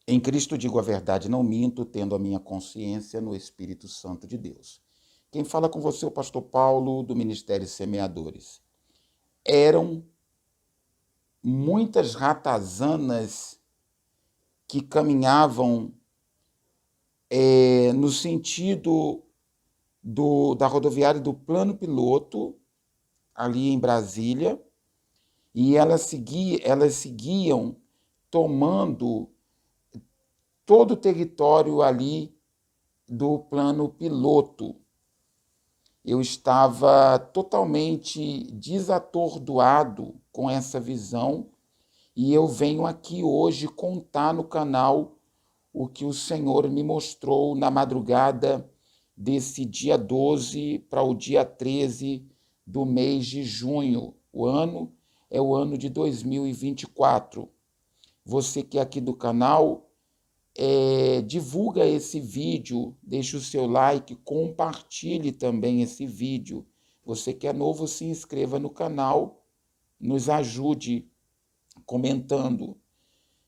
Em Cristo digo a verdade, não minto, tendo a minha consciência no Espírito Santo de Deus. Quem fala com você é o pastor Paulo, do Ministério Semeadores. Eram muitas ratazanas que caminhavam no sentido da rodoviária do Plano Piloto, ali em Brasília, e elas seguiam tomando todo o território ali do Plano Piloto. Eu estava totalmente desatordoado com essa visão e eu venho aqui hoje contar no canal o que o Senhor me mostrou na madrugada desse dia 12 para o dia 13 do mês de junho. O ano é o ano de 2024. Você que é aqui do canal, divulga esse vídeo, deixe o seu like, compartilhe também esse vídeo. Você que é novo, se inscreva no canal, nos ajude comentando.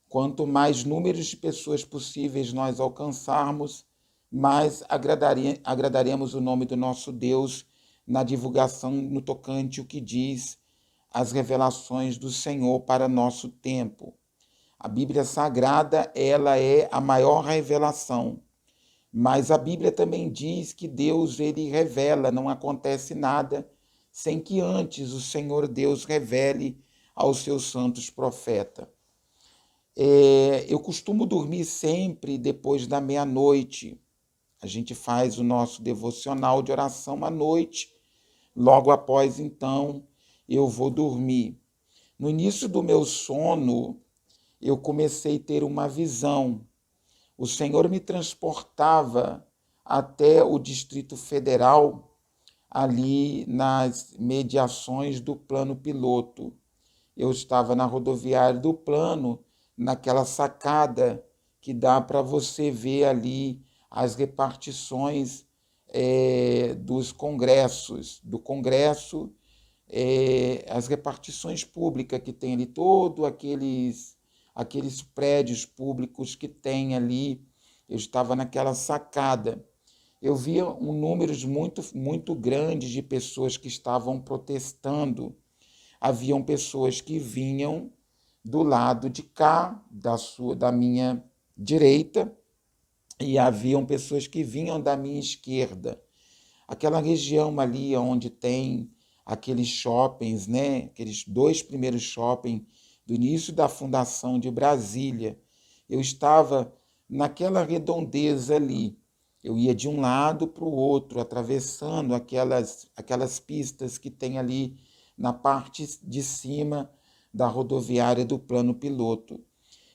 Quanto mais números de pessoas possíveis nós alcançarmos, mais agradaremos o nome do nosso Deus na divulgação no tocante o que diz as revelações do Senhor para nosso tempo. A Bíblia Sagrada, ela é a maior revelação, mas a Bíblia também diz que Deus, ele revela, não acontece nada sem que antes o Senhor Deus revele aos seus santos profetas. Eu costumo dormir sempre depois da meia-noite. A gente faz o nosso devocional de oração à noite. Logo após, então, eu vou dormir. No início do meu sono, eu comecei a ter uma visão. O Senhor me transportava até o Distrito Federal, ali nas mediações do Plano Piloto. Eu estava na rodoviária do Plano, naquela sacada que dá para você ver ali as repartições dos congressos, do Congresso, as repartições públicas que tem ali, todos aqueles prédios públicos que tem ali. Eu estava naquela sacada. Eu via um número muito, muito grande de pessoas que estavam protestando. Haviam pessoas que vinham do lado de cá, da minha direita, e haviam pessoas que vinham da minha esquerda. Aquela região ali onde tem aqueles shoppings, né? Aqueles dois primeiros shoppings do início da fundação de Brasília. Eu estava naquela redondeza ali. Eu ia de um lado para o outro, atravessando aquelas pistas que tem ali na parte de cima da rodoviária do Plano Piloto.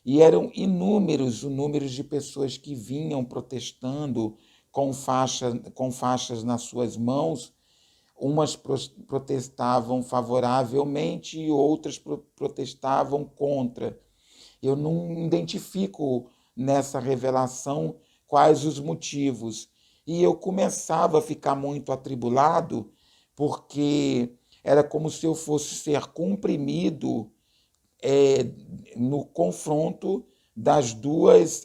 E eram inúmeros os números de pessoas que vinham protestando com faixas nas suas mãos. Umas protestavam favoravelmente e outras protestavam contra. Eu não identifico nessa revelação quais os motivos. E eu começava a ficar muito atribulado, porque era como se eu fosse ser comprimido é, no confronto dos dois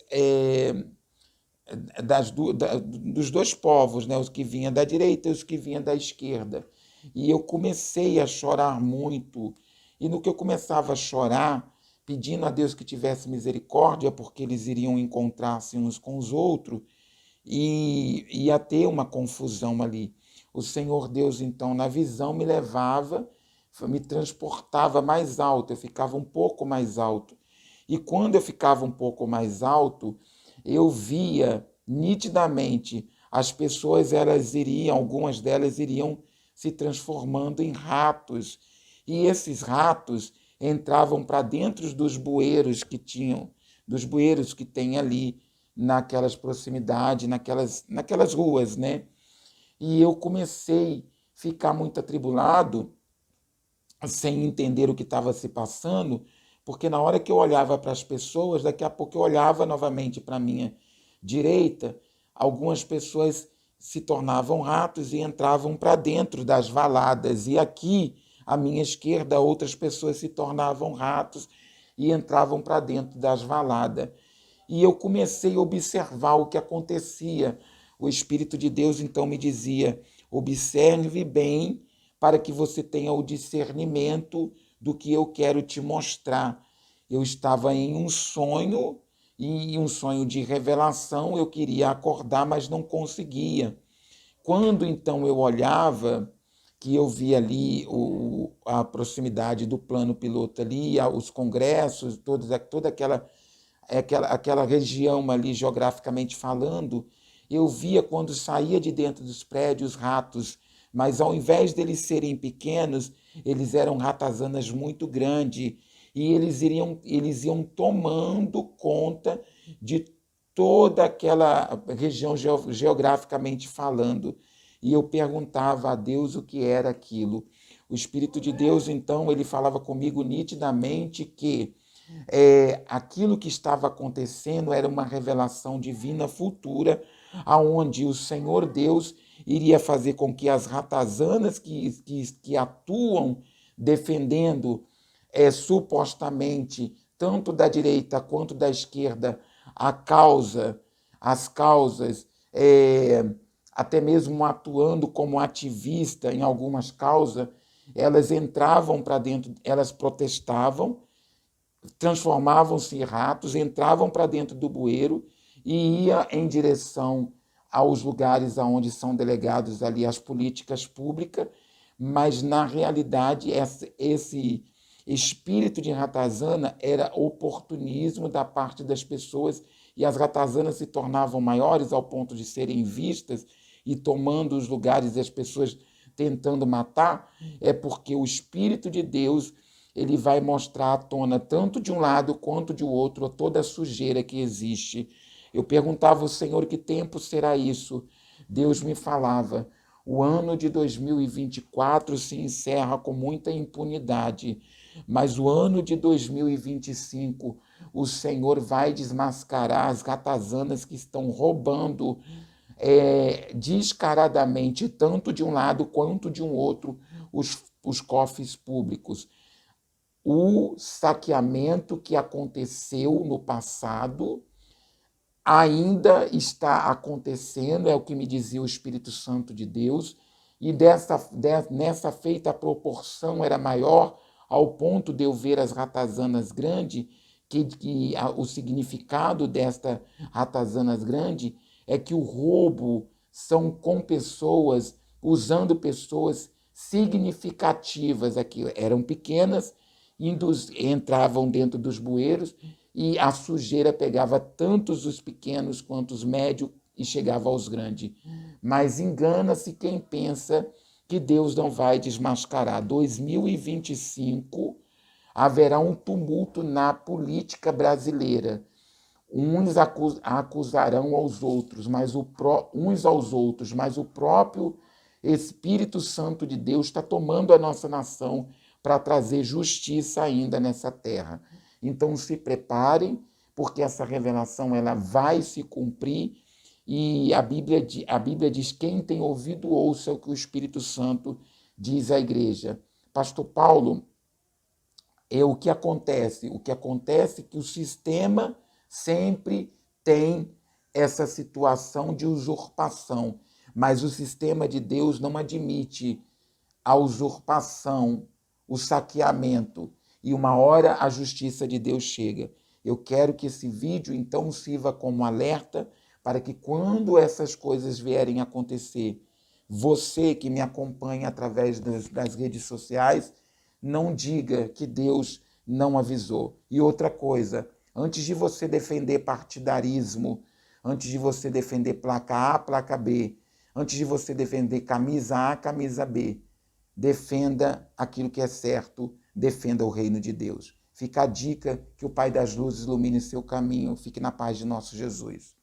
povos, né? Os que vinham da direita e os que vinham da esquerda. E eu comecei a chorar muito. E no que eu começava a chorar, pedindo a Deus que tivesse misericórdia, porque eles iriam encontrar-se uns com os outros, e ia ter uma confusão ali. O Senhor Deus, então, na visão, me levava, me transportava mais alto, eu ficava um pouco mais alto. E quando eu ficava um pouco mais alto, eu via nitidamente as pessoas, algumas delas iriam se transformando em ratos. E esses ratos entravam para dentro dos bueiros dos bueiros que tem ali naquelas proximidades, naquelas ruas, né? E eu comecei a ficar muito atribulado, sem entender o que estava se passando, porque na hora que eu olhava para as pessoas, daqui a pouco eu olhava novamente para a minha direita, algumas pessoas se tornavam ratos e entravam para dentro das valadas, e aqui, à minha esquerda, outras pessoas se tornavam ratos e entravam para dentro das valadas. E eu comecei a observar o que acontecia. O Espírito de Deus então me dizia: observe bem para que você tenha o discernimento do que eu quero te mostrar. Eu estava em um sonho, e um sonho de revelação, eu queria acordar, mas não conseguia. Quando então eu olhava, que eu via ali a proximidade do plano piloto ali, os congressos, toda aquela região ali geograficamente falando, eu via quando saía de dentro dos prédios ratos, mas ao invés deles serem pequenos, eles eram ratazanas muito grandes e eles iam tomando conta de toda aquela região geograficamente falando. E eu perguntava a Deus o que era aquilo. O Espírito de Deus, então, ele falava comigo nitidamente que aquilo que estava acontecendo era uma revelação divina futura, aonde o Senhor Deus iria fazer com que as ratazanas que atuam defendendo supostamente, tanto da direita quanto da esquerda, a causa, as causas, até mesmo atuando como ativista em algumas causas, elas entravam para dentro, elas protestavam, transformavam-se em ratos, entravam para dentro do bueiro e ia em direção aos lugares aonde são delegados ali as políticas públicas, mas na realidade esse espírito de ratazana era oportunismo da parte das pessoas e as ratazanas se tornavam maiores ao ponto de serem vistas e tomando os lugares e as pessoas tentando matar, é porque o Espírito de Deus ele vai mostrar à tona, tanto de um lado quanto de outro, toda a sujeira que existe. Eu perguntava ao Senhor que tempo será isso. Deus me falava, o ano de 2024 se encerra com muita impunidade, mas o ano de 2025, o Senhor vai desmascarar as ratazanas que estão roubando descaradamente, tanto de um lado quanto de um outro, os cofres públicos. O saqueamento que aconteceu no passado ainda está acontecendo, é o que me dizia o Espírito Santo de Deus, e nessa feita a proporção era maior, ao ponto de eu ver as ratazanas grandes, o significado desta ratazanas grande é que o roubo são com pessoas, usando pessoas significativas, aqui eram pequenas, entravam dentro dos bueiros e a sujeira pegava tanto os pequenos quanto os médios e chegava aos grandes. Mas engana-se quem pensa que Deus não vai desmascarar. 2025 haverá um tumulto na política brasileira. Uns acusarão aos outros, uns aos outros, mas o próprio Espírito Santo de Deus está tomando a nossa nação para trazer justiça ainda nessa terra. Então se preparem, porque essa revelação ela vai se cumprir e a Bíblia diz: quem tem ouvido, ouça o que o Espírito Santo diz à igreja. Pastor Paulo, o que acontece? O que acontece é que o sistema sempre tem essa situação de usurpação, mas o sistema de Deus não admite a usurpação, o saqueamento, e uma hora a justiça de Deus chega. Eu quero que esse vídeo, então, sirva como alerta para que quando essas coisas vierem a acontecer, você que me acompanha através das redes sociais, não diga que Deus não avisou. E outra coisa, antes de você defender partidarismo, antes de você defender placa A, placa B, antes de você defender camisa A, camisa B, defenda aquilo que é certo, defenda o reino de Deus. Fica a dica, que o Pai das Luzes ilumine seu caminho. Fique na paz de nosso Jesus.